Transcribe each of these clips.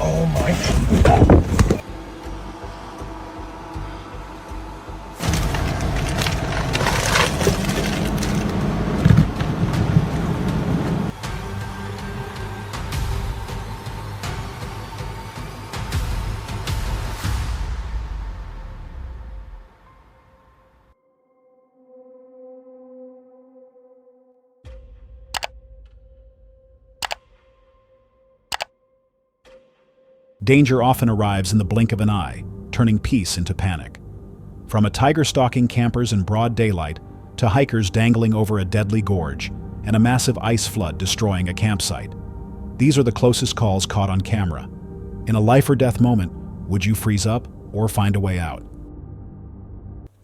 Oh my. Danger often arrives in the blink of an eye, turning peace into panic. From a tiger stalking campers in broad daylight to hikers dangling over a deadly gorge and a massive ice flood destroying a campsite. These are the closest calls caught on camera. In a life-or-death moment, would you freeze up or find a way out?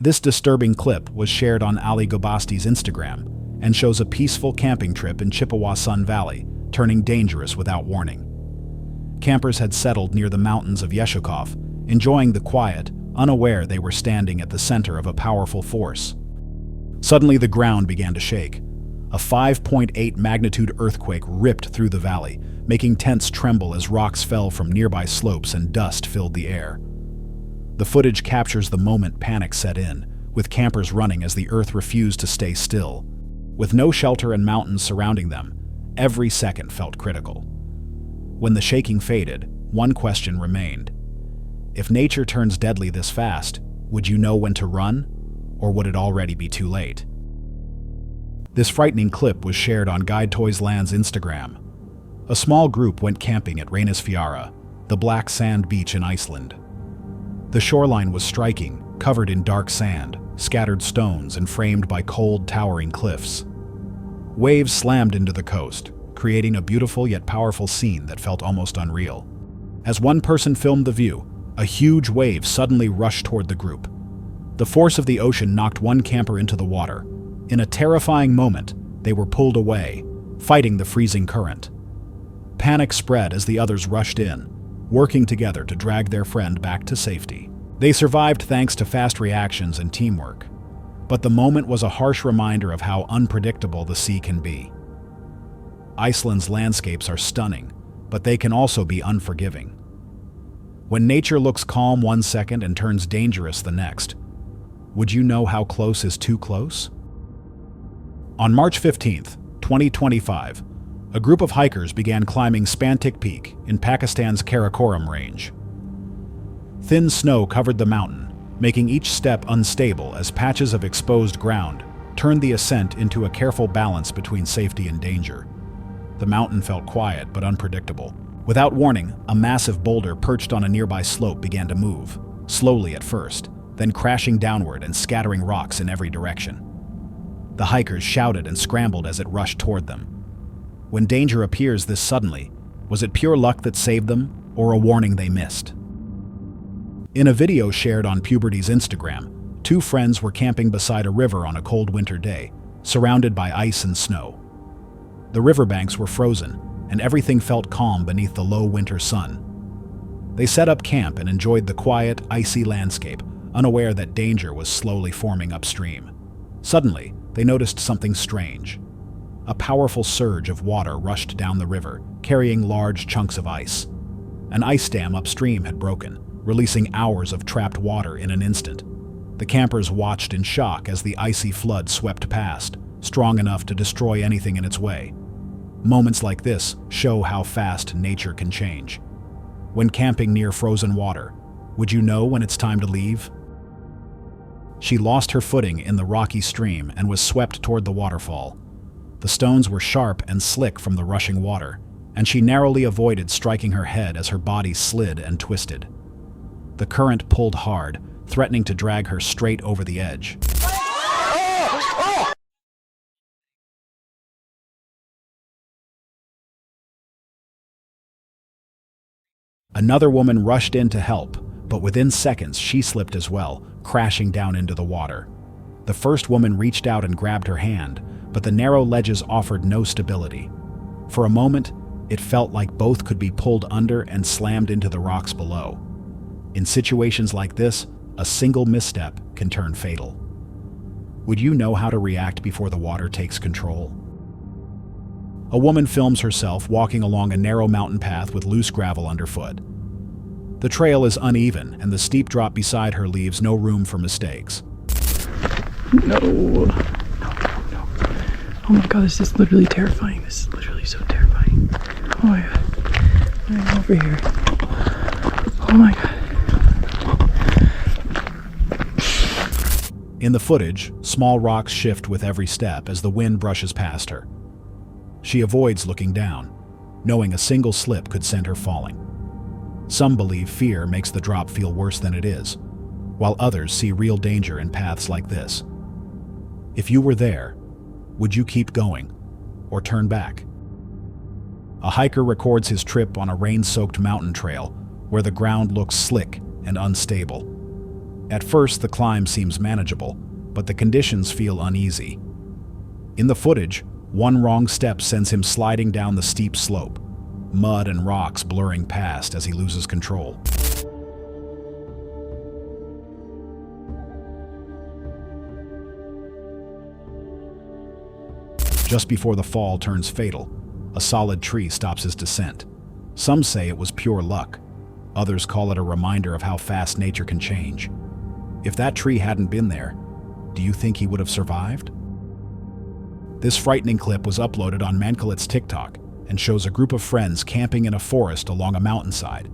This disturbing clip was shared on Ali Gobasti's Instagram and shows a peaceful camping trip in Chippewa Sun Valley, turning dangerous without warning. Campers had settled near the mountains of Yeshukov, enjoying the quiet, unaware they were standing at the center of a powerful force. Suddenly, the ground began to shake. A 5.8 magnitude earthquake ripped through the valley, making tents tremble as rocks fell from nearby slopes and dust filled the air. The footage captures the moment panic set in, with campers running as the earth refused to stay still. With no shelter and mountains surrounding them, every second felt critical. When the shaking faded, one question remained. If nature turns deadly this fast, would you know when to run, or would it already be too late? This frightening clip was shared on Guide Toys Land's Instagram. A small group went camping at Reynisfjara, the black sand beach in Iceland. The shoreline was striking, covered in dark sand, scattered stones, and framed by cold, towering cliffs. Waves slammed into the coast, creating a beautiful yet powerful scene that felt almost unreal. As one person filmed the view, a huge wave suddenly rushed toward the group. The force of the ocean knocked one camper into the water. In a terrifying moment, they were pulled away, fighting the freezing current. Panic spread as the others rushed in, working together to drag their friend back to safety. They survived thanks to fast reactions and teamwork. But the moment was a harsh reminder of how unpredictable the sea can be. Iceland's landscapes are stunning, but they can also be unforgiving. When nature looks calm one second and turns dangerous the next, would you know how close is too close? On March 15th, 2025, a group of hikers began climbing Spantik Peak in Pakistan's Karakoram Range. Thin snow covered the mountain, making each step unstable as patches of exposed ground turned the ascent into a careful balance between safety and danger. The mountain felt quiet but unpredictable. Without warning, a massive boulder perched on a nearby slope began to move, slowly at first, then crashing downward and scattering rocks in every direction. The hikers shouted and scrambled as it rushed toward them. When danger appears this suddenly, was it pure luck that saved them, or a warning they missed? In a video shared on Puberty's Instagram, two friends were camping beside a river on a cold winter day, surrounded by ice and snow. The riverbanks were frozen, and everything felt calm beneath the low winter sun. They set up camp and enjoyed the quiet, icy landscape, unaware that danger was slowly forming upstream. Suddenly, they noticed something strange. A powerful surge of water rushed down the river, carrying large chunks of ice. An ice dam upstream had broken, releasing hours of trapped water in an instant. The campers watched in shock as the icy flood swept past, strong enough to destroy anything in its way. Moments like this show how fast nature can change. When camping near frozen water, would you know when it's time to leave? She lost her footing in the rocky stream and was swept toward the waterfall. The stones were sharp and slick from the rushing water, and she narrowly avoided striking her head as her body slid and twisted. The current pulled hard, threatening to drag her straight over the edge. Another woman rushed in to help, but within seconds she slipped as well, crashing down into the water. The first woman reached out and grabbed her hand, but the narrow ledges offered no stability. For a moment, it felt like both could be pulled under and slammed into the rocks below. In situations like this, a single misstep can turn fatal. Would you know how to react before the water takes control? A woman films herself walking along a narrow mountain path with loose gravel underfoot. The trail is uneven, and the steep drop beside her leaves no room for mistakes. No. No. Oh my god, this is literally terrifying. This is literally so terrifying. Oh my god. I'm over here. Oh my god. In the footage, small rocks shift with every step as the wind brushes past her. She avoids looking down, knowing a single slip could send her falling. Some believe fear makes the drop feel worse than it is, while others see real danger in paths like this. If you were there, would you keep going or turn back? A hiker records his trip on a rain-soaked mountain trail where the ground looks slick and unstable. At first, the climb seems manageable, but the conditions feel uneasy. In the footage, one wrong step sends him sliding down the steep slope, mud and rocks blurring past as he loses control. Just before the fall turns fatal, a solid tree stops his descent. Some say it was pure luck. Others call it a reminder of how fast nature can change. If that tree hadn't been there, do you think he would have survived? This frightening clip was uploaded on Mankalet's TikTok and shows a group of friends camping in a forest along a mountainside,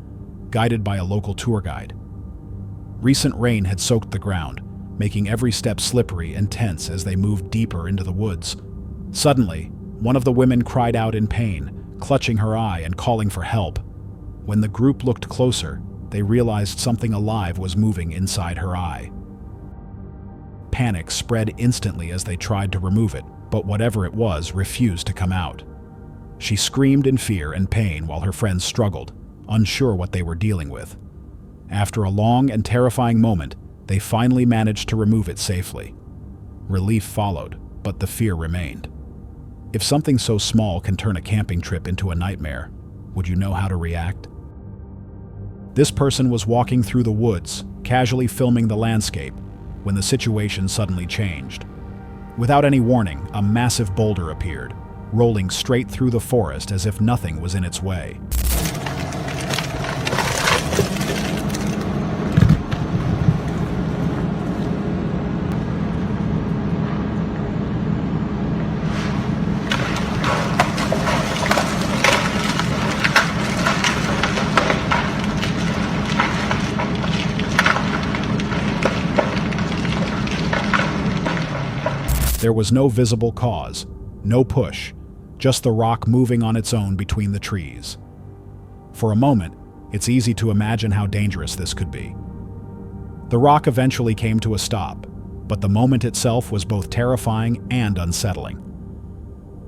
guided by a local tour guide. Recent rain had soaked the ground, making every step slippery and tense as they moved deeper into the woods. Suddenly, one of the women cried out in pain, clutching her eye and calling for help. When the group looked closer, they realized something alive was moving inside her eye. Panic spread instantly as they tried to remove it, but whatever it was refused to come out. She screamed in fear and pain while her friends struggled, unsure what they were dealing with. After a long and terrifying moment, they finally managed to remove it safely. Relief followed, but the fear remained. If something so small can turn a camping trip into a nightmare, would you know how to react? This person was walking through the woods, casually filming the landscape, when the situation suddenly changed. Without any warning, a massive boulder appeared, rolling straight through the forest as if nothing was in its way. There was no visible cause, no push, just the rock moving on its own between the trees. For a moment, it's easy to imagine how dangerous this could be. The rock eventually came to a stop, but the moment itself was both terrifying and unsettling.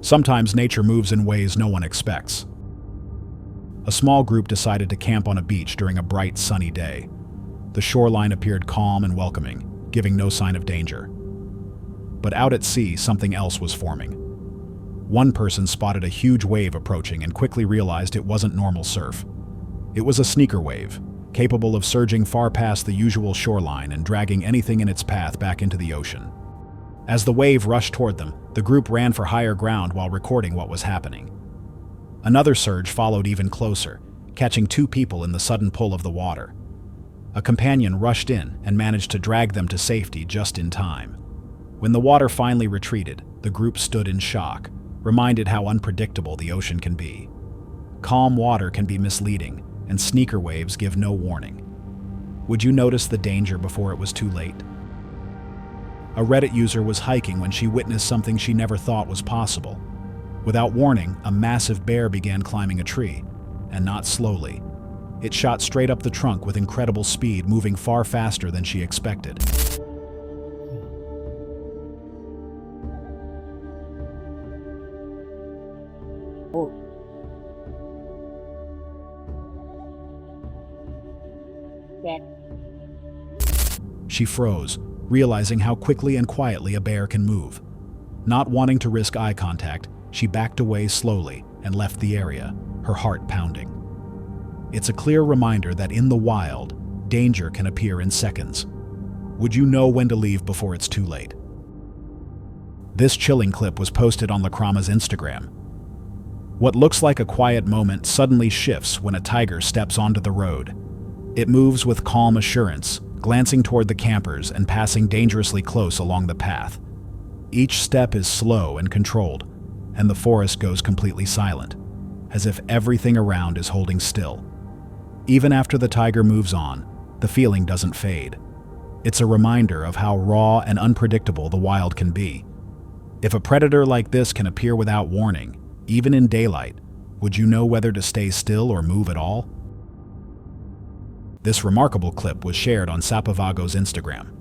Sometimes nature moves in ways no one expects. A small group decided to camp on a beach during a bright, sunny day. The shoreline appeared calm and welcoming, giving no sign of danger. But out at sea, something else was forming. One person spotted a huge wave approaching and quickly realized it wasn't normal surf. It was a sneaker wave, capable of surging far past the usual shoreline and dragging anything in its path back into the ocean. As the wave rushed toward them, the group ran for higher ground while recording what was happening. Another surge followed even closer, catching two people in the sudden pull of the water. A companion rushed in and managed to drag them to safety just in time. When the water finally retreated, the group stood in shock, reminded how unpredictable the ocean can be. Calm water can be misleading, and sneaker waves give no warning. Would you notice the danger before it was too late? A Reddit user was hiking when she witnessed something she never thought was possible. Without warning, a massive bear began climbing a tree, and not slowly. It shot straight up the trunk with incredible speed, moving far faster than she expected. She froze, realizing how quickly and quietly a bear can move. Not wanting to risk eye contact, she backed away slowly and left the area, her heart pounding. It's a clear reminder that in the wild, danger can appear in seconds. Would you know when to leave before it's too late? This chilling clip was posted on Lakrama's Instagram. What looks like a quiet moment suddenly shifts when a tiger steps onto the road. It moves with calm assurance, glancing toward the campers and passing dangerously close along the path. Each step is slow and controlled, and the forest goes completely silent, as if everything around is holding still. Even after the tiger moves on, the feeling doesn't fade. It's a reminder of how raw and unpredictable the wild can be. If a predator like this can appear without warning, even in daylight, would you know whether to stay still or move at all? This remarkable clip was shared on Sapavago's Instagram.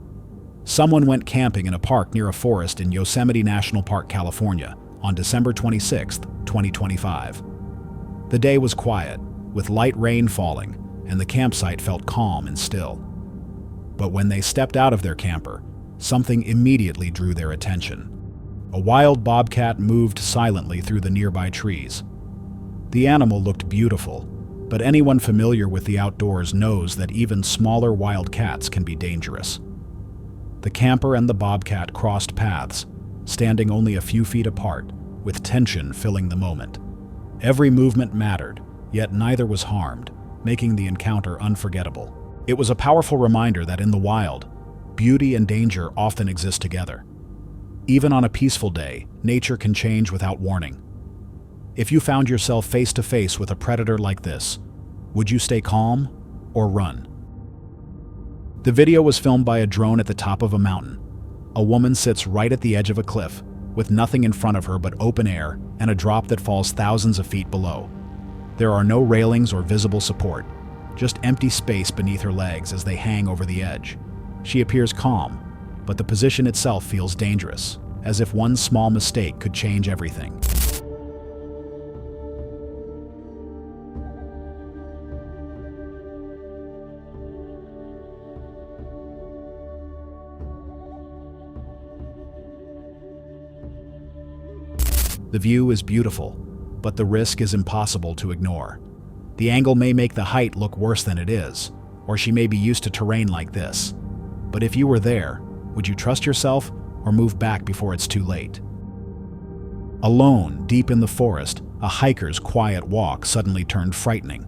Someone went camping in a park near a forest in Yosemite National Park, California, on December 26, 2025. The day was quiet, with light rain falling, and the campsite felt calm and still. But when they stepped out of their camper, something immediately drew their attention. A wild bobcat moved silently through the nearby trees. The animal looked beautiful, but anyone familiar with the outdoors knows that even smaller wild cats can be dangerous. The camper and the bobcat crossed paths, standing only a few feet apart, with tension filling the moment. Every movement mattered, yet neither was harmed, making the encounter unforgettable. It was a powerful reminder that in the wild, beauty and danger often exist together. Even on a peaceful day, nature can change without warning. If you found yourself face to face with a predator like this, would you stay calm or run? The video was filmed by a drone at the top of a mountain. A woman sits right at the edge of a cliff, with nothing in front of her but open air and a drop that falls thousands of feet below. There are no railings or visible support, just empty space beneath her legs as they hang over the edge. She appears calm, but the position itself feels dangerous, as if one small mistake could change everything. The view is beautiful, but the risk is impossible to ignore. The angle may make the height look worse than it is, or she may be used to terrain like this. But if you were there, would you trust yourself or move back before it's too late? Alone, deep in the forest, a hiker's quiet walk suddenly turned frightening.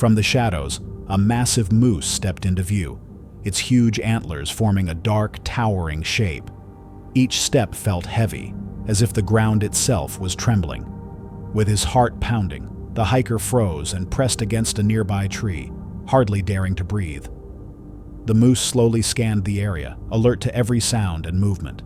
From the shadows, a massive moose stepped into view, its huge antlers forming a dark, towering shape. Each step felt heavy, as if the ground itself was trembling. With his heart pounding, the hiker froze and pressed against a nearby tree, hardly daring to breathe. The moose slowly scanned the area, alert to every sound and movement.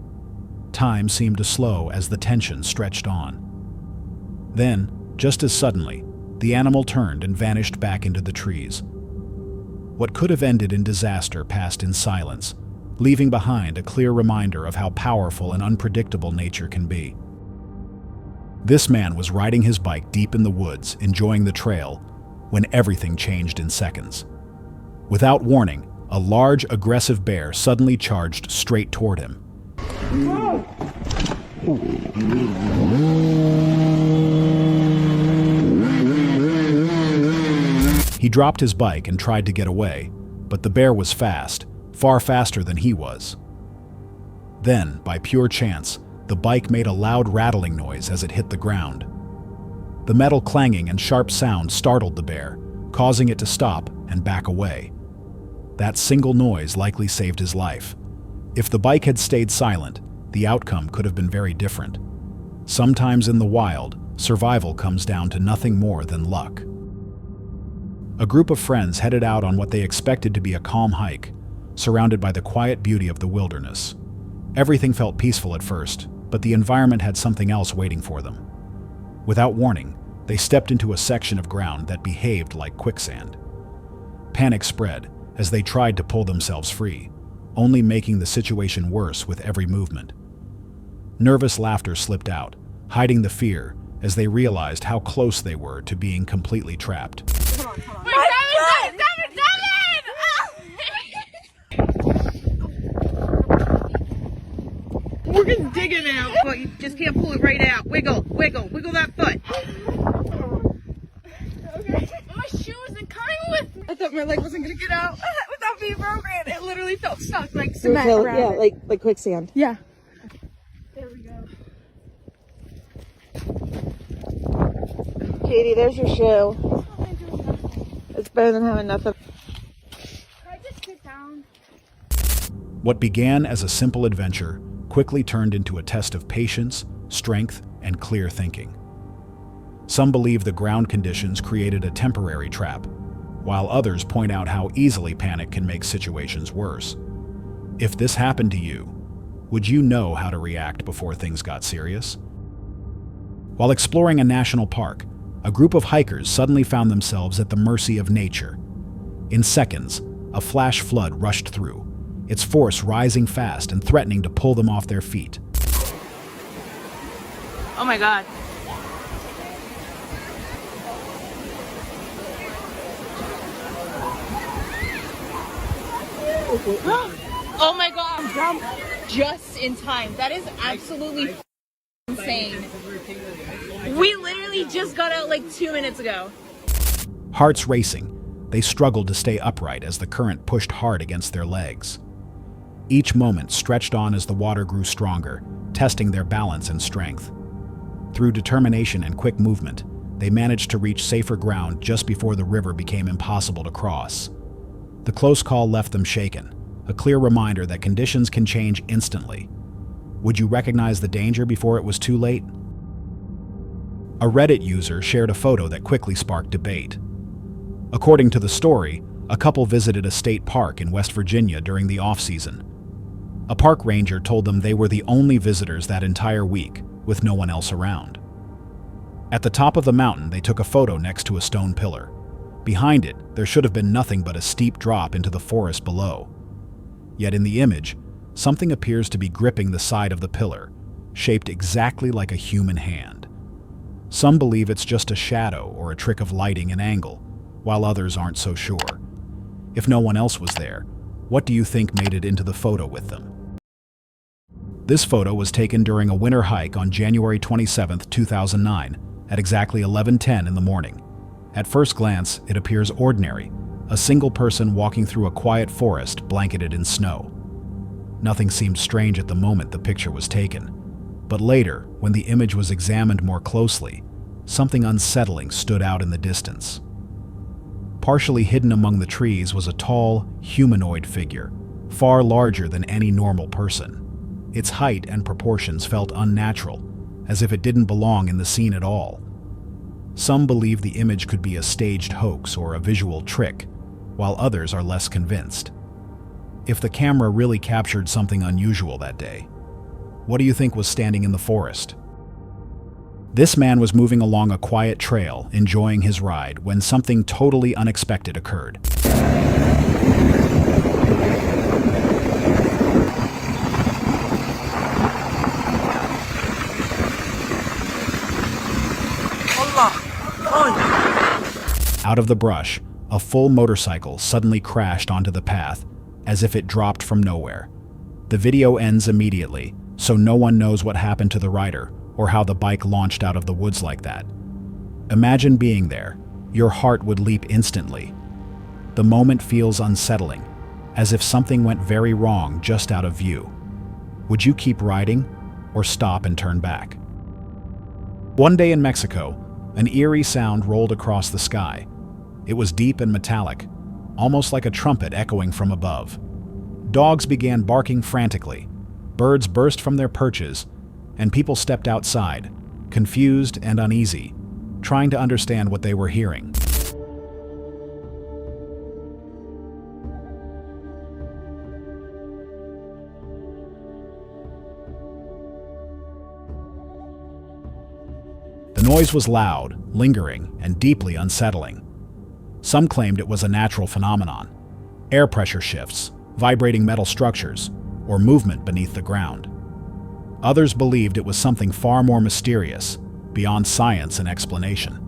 Time seemed to slow as the tension stretched on. Then, just as suddenly, the animal turned and vanished back into the trees. What could have ended in disaster passed in silence, leaving behind a clear reminder of how powerful and unpredictable nature can be. This man was riding his bike deep in the woods, enjoying the trail, when everything changed in seconds. Without warning, a large, aggressive bear suddenly charged straight toward him. He dropped his bike and tried to get away, but the bear was fast, far faster than he was. Then, by pure chance, the bike made a loud rattling noise as it hit the ground. The metal clanging and sharp sound startled the bear, causing it to stop and back away. That single noise likely saved his life. If the bike had stayed silent, the outcome could have been very different. Sometimes in the wild, survival comes down to nothing more than luck. A group of friends headed out on what they expected to be a calm hike, surrounded by the quiet beauty of the wilderness. Everything felt peaceful at first, but the environment had something else waiting for them. Without warning, they stepped into a section of ground that behaved like quicksand. Panic spread as they tried to pull themselves free, only making the situation worse with every movement. Nervous laughter slipped out, hiding the fear as they realized how close they were to being completely trapped. Wait, Devin! We're just digging out, but you just can't pull it right out. Wiggle that foot. Okay. My shoe isn't coming with me. I thought my leg wasn't gonna get out without being broken. It literally felt stuck like cement around it. like quicksand. Yeah. There we go. Katie, there's your shoe. It's not doing nothing. It's better than having nothing. Can I just sit down? What began as a simple adventure quickly turned into a test of patience, strength, and clear thinking. Some believe the ground conditions created a temporary trap, while others point out how easily panic can make situations worse. If this happened to you, would you know how to react before things got serious? While exploring a national park, a group of hikers suddenly found themselves at the mercy of nature. In seconds, a flash flood rushed through, its force rising fast and threatening to pull them off their feet. Oh my God. Oh my god, jump just in time. That is absolutely insane. We literally just got out like 2 minutes ago. Hearts racing, they struggled to stay upright as the current pushed hard against their legs. Each moment stretched on as the water grew stronger, testing their balance and strength. Through determination and quick movement, they managed to reach safer ground just before the river became impossible to cross. The close call left them shaken, a clear reminder that conditions can change instantly. Would you recognize the danger before it was too late? A Reddit user shared a photo that quickly sparked debate. According to the story, a couple visited a state park in West Virginia during the off-season. A park ranger told them they were the only visitors that entire week, with no one else around. At the top of the mountain, they took a photo next to a stone pillar. Behind it, there should have been nothing but a steep drop into the forest below. Yet in the image, something appears to be gripping the side of the pillar, shaped exactly like a human hand. Some believe it's just a shadow or a trick of lighting and angle, while others aren't so sure. If no one else was there, what do you think made it into the photo with them? This photo was taken during a winter hike on January 27, 2009, at exactly 11:10 in the morning. At first glance, it appears ordinary, a single person walking through a quiet forest blanketed in snow. Nothing seemed strange at the moment the picture was taken, but later, when the image was examined more closely, something unsettling stood out in the distance. Partially hidden among the trees was a tall, humanoid figure, far larger than any normal person. Its height and proportions felt unnatural, as if it didn't belong in the scene at all. Some believe the image could be a staged hoax or a visual trick, while others are less convinced. If the camera really captured something unusual that day, what do you think was standing in the forest? This man was moving along a quiet trail, enjoying his ride, when something totally unexpected occurred. Out of the brush, a full motorcycle suddenly crashed onto the path, as if it dropped from nowhere. The video ends immediately, so no one knows what happened to the rider or how the bike launched out of the woods like that. Imagine being there. Your heart would leap instantly. The moment feels unsettling, as if something went very wrong just out of view. Would you keep riding or stop and turn back? One day in Mexico, an eerie sound rolled across the sky. It was deep and metallic, almost like a trumpet echoing from above. Dogs began barking frantically, birds burst from their perches, and people stepped outside, confused and uneasy, trying to understand what they were hearing. The noise was loud, lingering, and deeply unsettling. Some claimed it was a natural phenomenon, air pressure shifts, vibrating metal structures, or movement beneath the ground. Others believed it was something far more mysterious, beyond science and explanation.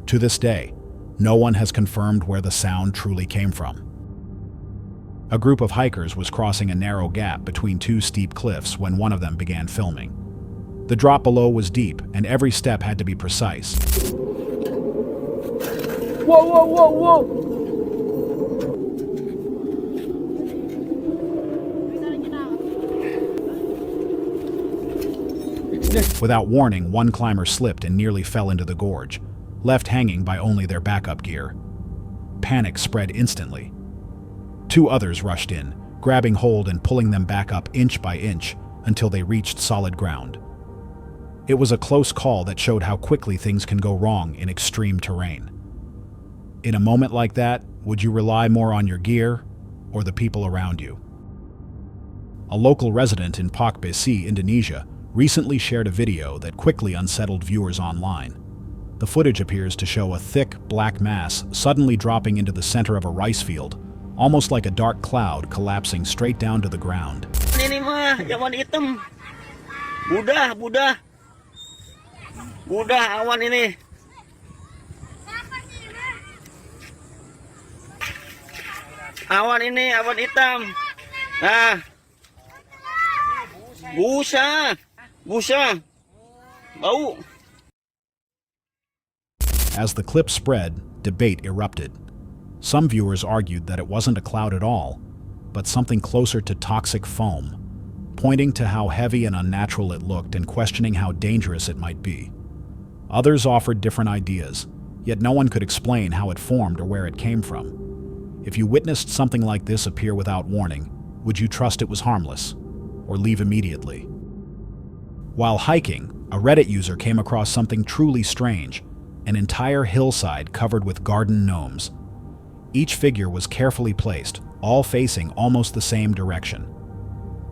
To this day, no one has confirmed where the sound truly came from. A group of hikers was crossing a narrow gap between two steep cliffs when one of them began filming. The drop below was deep, and every step had to be precise. Whoa, whoa, whoa, whoa! Without warning, one climber slipped and nearly fell into the gorge, left hanging by only their backup gear. Panic spread instantly. Two others rushed in, grabbing hold and pulling them back up inch by inch until they reached solid ground. It was a close call that showed how quickly things can go wrong in extreme terrain. In a moment like that, would you rely more on your gear or the people around you? A local resident in Pakbesi, Indonesia, recently shared a video that quickly unsettled viewers online. The footage appears to show a thick, black mass suddenly dropping into the center of a rice field, almost like a dark cloud collapsing straight down to the ground. Ini mah awan hitam. Budah. Budah awan ini. Awan ini, awan hitam. Nah. Busa. Bau. As the clip spread, debate erupted. Some viewers argued that it wasn't a cloud at all, but something closer to toxic foam, pointing to how heavy and unnatural it looked and questioning how dangerous it might be. Others offered different ideas, yet no one could explain how it formed or where it came from. If you witnessed something like this appear without warning, would you trust it was harmless, or leave immediately? While hiking, a Reddit user came across something truly strange, an entire hillside covered with garden gnomes. Each figure was carefully placed, all facing almost the same direction.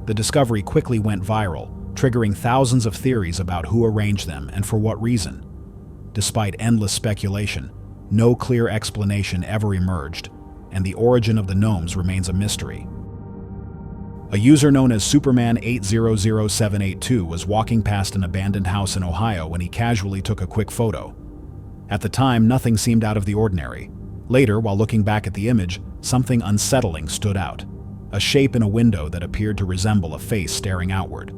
The discovery quickly went viral, triggering thousands of theories about who arranged them and for what reason. Despite endless speculation, no clear explanation ever emerged, and the origin of the gnomes remains a mystery. A user known as Superman800782 was walking past an abandoned house in Ohio when he casually took a quick photo. At the time, nothing seemed out of the ordinary. Later, while looking back at the image, something unsettling stood out. A shape in a window that appeared to resemble a face staring outward.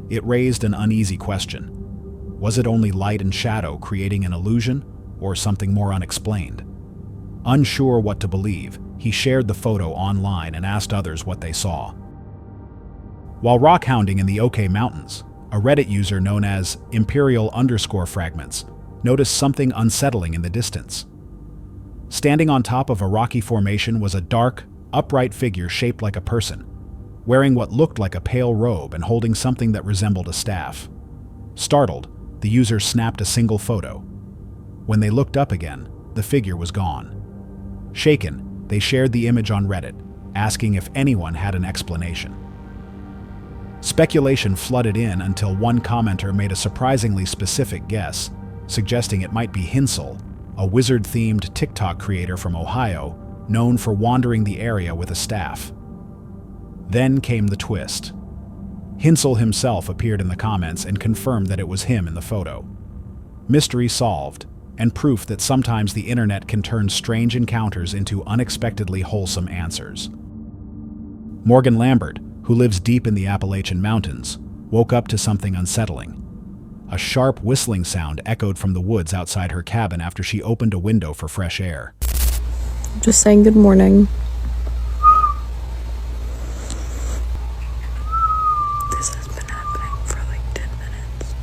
It raised an uneasy question. Was it only light and shadow creating an illusion, or something more unexplained? Unsure what to believe, he shared the photo online and asked others what they saw. While rockhounding in the OK Mountains, a Reddit user known as Imperial_Fragments noticed something unsettling in the distance. Standing on top of a rocky formation was a dark, upright figure shaped like a person, wearing what looked like a pale robe and holding something that resembled a staff. Startled, the user snapped a single photo. When they looked up again, the figure was gone. Shaken, they shared the image on Reddit, asking if anyone had an explanation. Speculation flooded in until one commenter made a surprisingly specific guess, suggesting it might be Hinsel, a wizard-themed TikTok creator from Ohio, known for wandering the area with a staff. Then came the twist. Hinsel himself appeared in the comments and confirmed that it was him in the photo. Mystery solved, and proof that sometimes the internet can turn strange encounters into unexpectedly wholesome answers. Morgan Lambert, who lives deep in the Appalachian Mountains, woke up to something unsettling. A sharp whistling sound echoed from the woods outside her cabin after she opened a window for fresh air. Just saying good morning. This has been happening for like 10 minutes.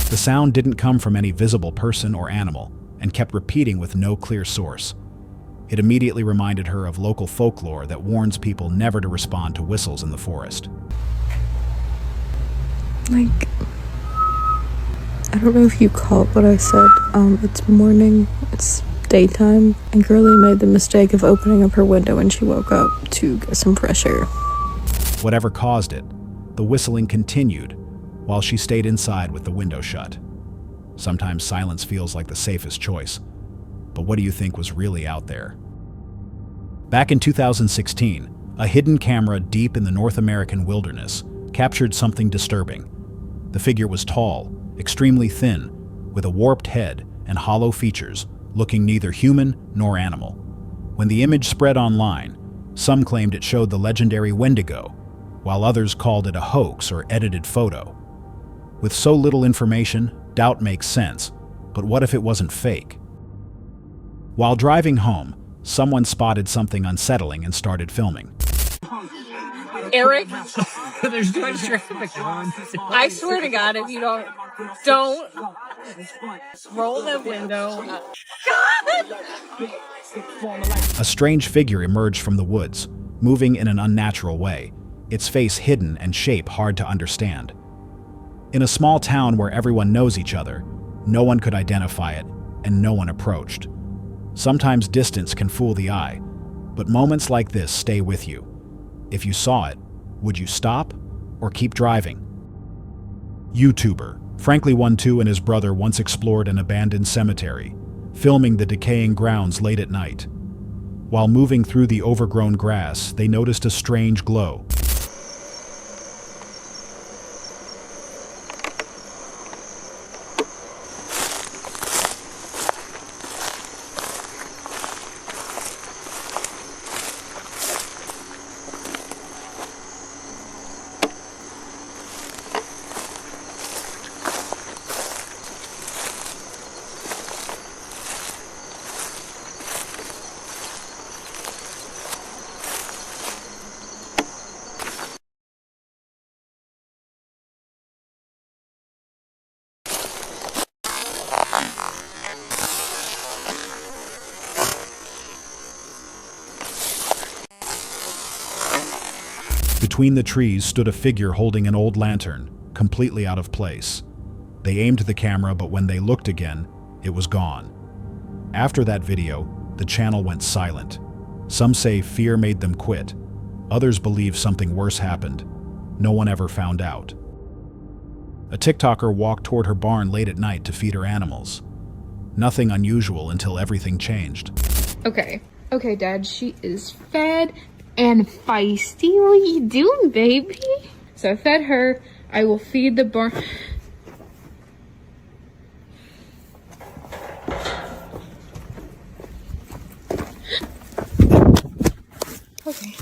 The sound didn't come from any visible person or animal, and kept repeating with no clear source. It immediately reminded her of local folklore that warns people never to respond to whistles in the forest. Like, I don't know if you caught what I said. It's morning, it's daytime, and Girlie made the mistake of opening up her window when she woke up to get some fresh air. Whatever caused it, the whistling continued while she stayed inside with the window shut. Sometimes silence feels like the safest choice, but what do you think was really out there? Back in 2016, a hidden camera deep in the North American wilderness captured something disturbing. The figure was tall, extremely thin, with a warped head and hollow features, looking neither human nor animal. When the image spread online, some claimed it showed the legendary Wendigo, while others called it a hoax or edited photo. With so little information, doubt makes sense, but what if it wasn't fake? While driving home, someone spotted something unsettling and started filming. Eric, there's too much traffic. I swear to God, if you don't roll the window. A strange figure emerged from the woods, moving in an unnatural way, its face hidden and shape hard to understand. In a small town where everyone knows each other, no one could identify it, and no one approached. Sometimes distance can fool the eye, but moments like this stay with you. If you saw it, would you stop or keep driving? YouTuber Frankly12 and his brother once explored an abandoned cemetery, filming the decaying grounds late at night. While moving through the overgrown grass, they noticed a strange glow. Between the trees stood a figure holding an old lantern, completely out of place. They aimed the camera, but when they looked again, it was gone. After that video, the channel went silent. Some say fear made them quit. Others believe something worse happened. No one ever found out. A TikToker walked toward her barn late at night to feed her animals. Nothing unusual until everything changed. Okay, Dad, she is fed and feisty. What are you doing, baby? So I fed her. I will feed the barn. Okay.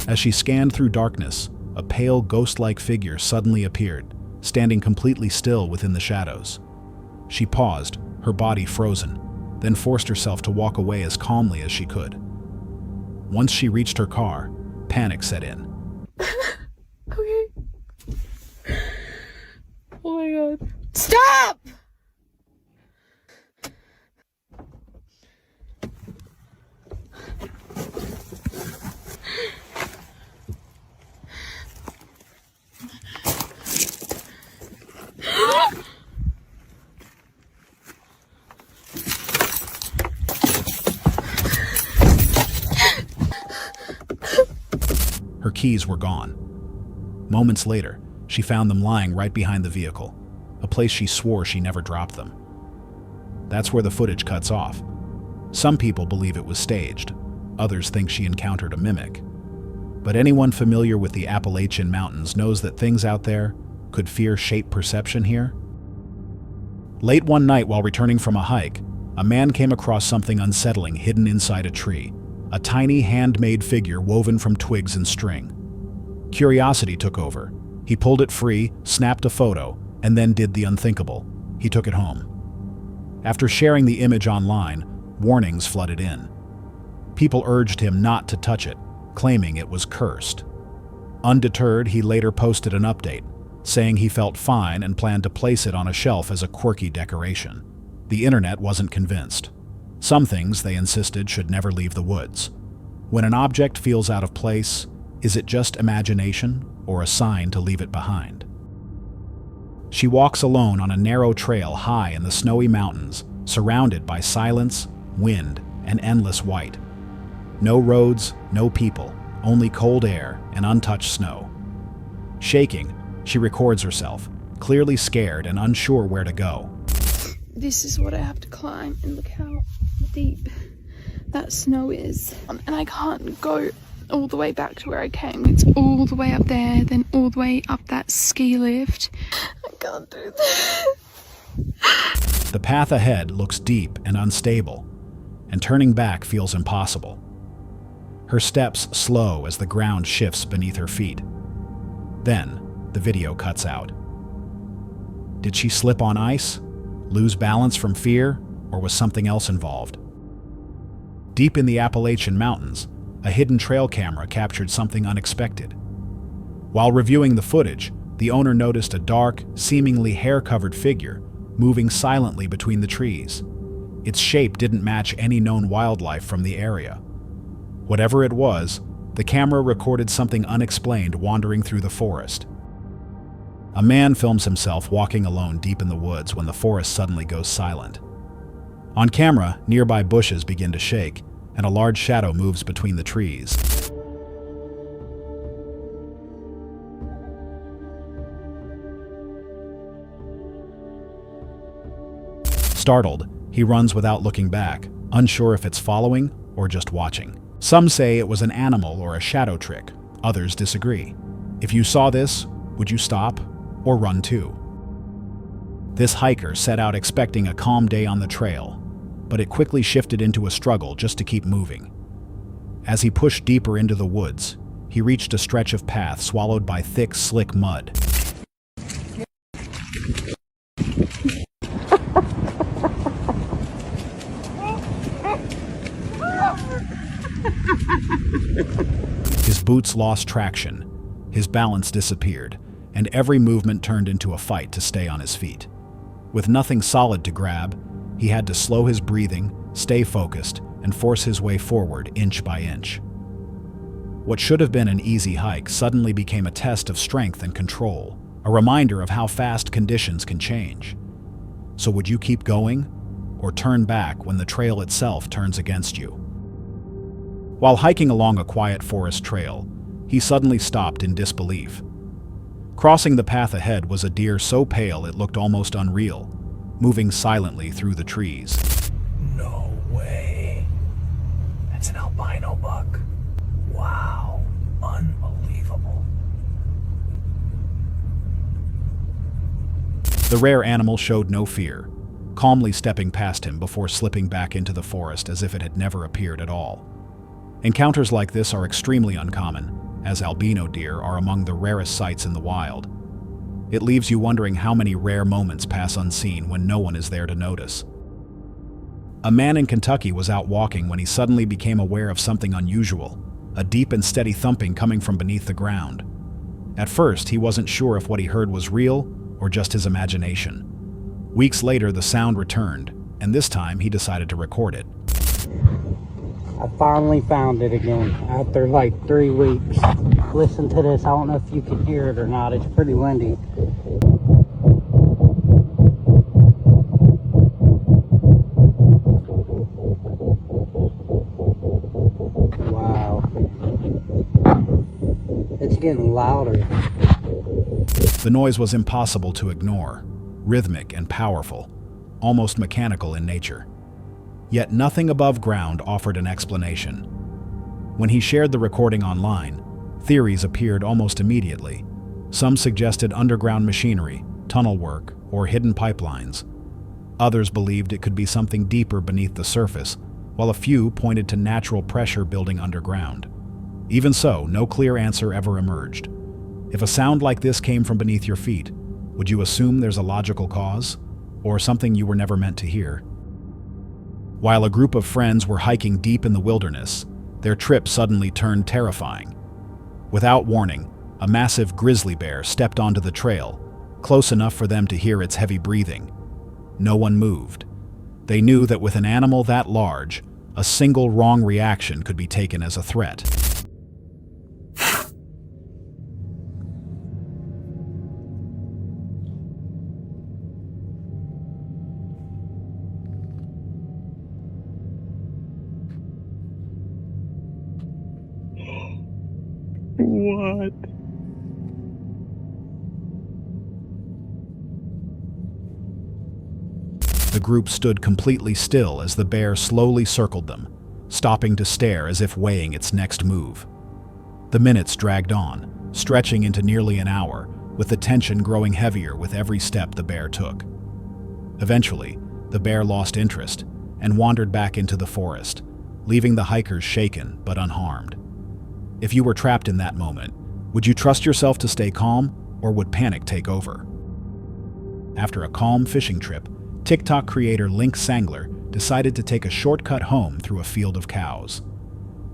As she scanned through darkness, a pale, ghost-like figure suddenly appeared, standing completely still within the shadows. She paused, her body frozen, then forced herself to walk away as calmly as she could. Once she reached her car, panic set in. Okay. Oh my God. Stop! Her keys were gone. Moments later, she found them lying right behind the vehicle, a place she swore she never dropped them. That's where the footage cuts off. Some people believe it was staged. Others think she encountered a mimic. But anyone familiar with the Appalachian Mountains knows that things out there could fear shape perception here. Late one night while returning from a hike, a man came across something unsettling hidden inside a tree. A tiny handmade figure woven from twigs and string. Curiosity took over. He pulled it free, snapped a photo, and then did the unthinkable. He took it home. After sharing the image online, warnings flooded in. People urged him not to touch it, claiming it was cursed. Undeterred, he later posted an update, saying he felt fine and planned to place it on a shelf as a quirky decoration. The internet wasn't convinced. Some things, they insisted, should never leave the woods. When an object feels out of place, is it just imagination or a sign to leave it behind? She walks alone on a narrow trail high in the snowy mountains, surrounded by silence, wind, and endless white. No roads, no people, only cold air and untouched snow. Shaking, she records herself, clearly scared and unsure where to go. This is what I have to climb, and look how deep that snow is. And I can't go all the way back to where I came. It's all the way up there, then all the way up that ski lift. I can't do this. The path ahead looks deep and unstable, and turning back feels impossible. Her steps slow as the ground shifts beneath her feet. Then, the video cuts out. Did she slip on ice? Lose balance from fear? Or was something else involved? Deep in the Appalachian Mountains, a hidden trail camera captured something unexpected. While reviewing the footage, the owner noticed a dark, seemingly hair-covered figure moving silently between the trees. Its shape didn't match any known wildlife from the area. Whatever it was, the camera recorded something unexplained wandering through the forest. A man films himself walking alone deep in the woods when the forest suddenly goes silent. On camera, nearby bushes begin to shake, and a large shadow moves between the trees. Startled, he runs without looking back, unsure if it's following or just watching. Some say it was an animal or a shadow trick. Others disagree. If you saw this, would you stop or run too? This hiker set out expecting a calm day on the trail, but it quickly shifted into a struggle just to keep moving. As he pushed deeper into the woods, he reached a stretch of path swallowed by thick, slick mud. His boots lost traction, his balance disappeared, and every movement turned into a fight to stay on his feet. With nothing solid to grab, he had to slow his breathing, stay focused, and force his way forward inch by inch. What should have been an easy hike suddenly became a test of strength and control, a reminder of how fast conditions can change. So would you keep going, or turn back when the trail itself turns against you? While hiking along a quiet forest trail, he suddenly stopped in disbelief. Crossing the path ahead was a deer so pale it looked almost unreal, moving silently through the trees. No way. That's an albino buck. Wow. Unbelievable. The rare animal showed no fear, calmly stepping past him before slipping back into the forest as if it had never appeared at all. Encounters like this are extremely uncommon, as albino deer are among the rarest sights in the wild. It leaves you wondering how many rare moments pass unseen when no one is there to notice. A man in Kentucky was out walking when he suddenly became aware of something unusual, a deep and steady thumping coming from beneath the ground. At first, he wasn't sure if what he heard was real or just his imagination. Weeks later, the sound returned, and this time he decided to record it. I finally found it again after like 3 weeks. Listen to this. I don't know if you can hear it or not. It's pretty windy. Wow. It's getting louder. The noise was impossible to ignore, rhythmic and powerful, almost mechanical in nature. Yet nothing above ground offered an explanation. When he shared the recording online, theories appeared almost immediately. Some suggested underground machinery, tunnel work, or hidden pipelines. Others believed it could be something deeper beneath the surface, while a few pointed to natural pressure building underground. Even so, no clear answer ever emerged. If a sound like this came from beneath your feet, would you assume there's a logical cause, or something you were never meant to hear? While a group of friends were hiking deep in the wilderness, their trip suddenly turned terrifying. Without warning, a massive grizzly bear stepped onto the trail, close enough for them to hear its heavy breathing. No one moved. They knew that with an animal that large, a single wrong reaction could be taken as a threat. What? The group stood completely still as the bear slowly circled them, stopping to stare as if weighing its next move. The minutes dragged on, stretching into nearly an hour, with the tension growing heavier with every step the bear took. Eventually, the bear lost interest and wandered back into the forest, leaving the hikers shaken but unharmed. If you were trapped in that moment, would you trust yourself to stay calm, or would panic take over? After a calm fishing trip, TikTok creator Link Sangler decided to take a shortcut home through a field of cows.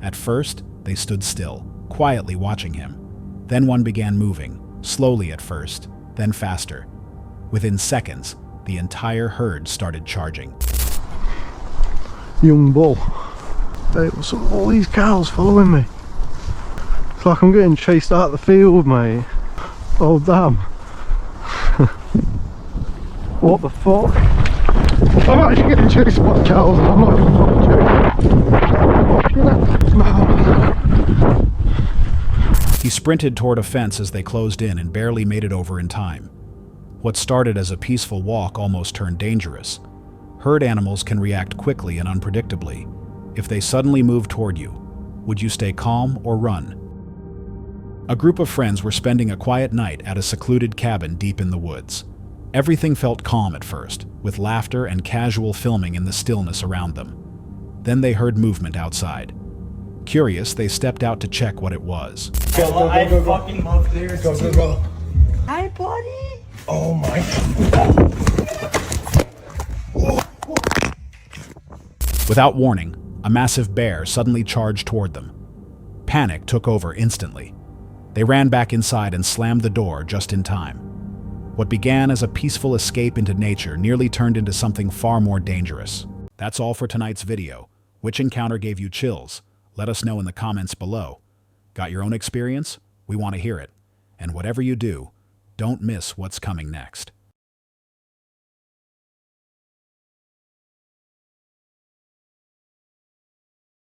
At first, they stood still, quietly watching him. Then one began moving, slowly at first, then faster. Within seconds, the entire herd started charging. Young bull. Hey, what's up with all these cows following me? It's like I'm getting chased out of the field, mate. Oh damn. What the fuck? I'm actually getting chased by cows and I'm not even fucking joking. He sprinted toward a fence as they closed in and barely made it over in time. What started as a peaceful walk almost turned dangerous. Herd animals can react quickly and unpredictably. If they suddenly move toward you, would you stay calm or run? A group of friends were spending a quiet night at a secluded cabin deep in the woods. Everything felt calm at first, with laughter and casual filming in the stillness around them. Then they heard movement outside. Curious, they stepped out to check what it was. I fucking love this. Go. Hi, buddy. Oh my. Without warning, a massive bear suddenly charged toward them. Panic took over instantly. They ran back inside and slammed the door just in time. What began as a peaceful escape into nature nearly turned into something far more dangerous. That's all for tonight's video. Which encounter gave you chills? Let us know in the comments below. Got your own experience? We want to hear it. And whatever you do, don't miss what's coming next.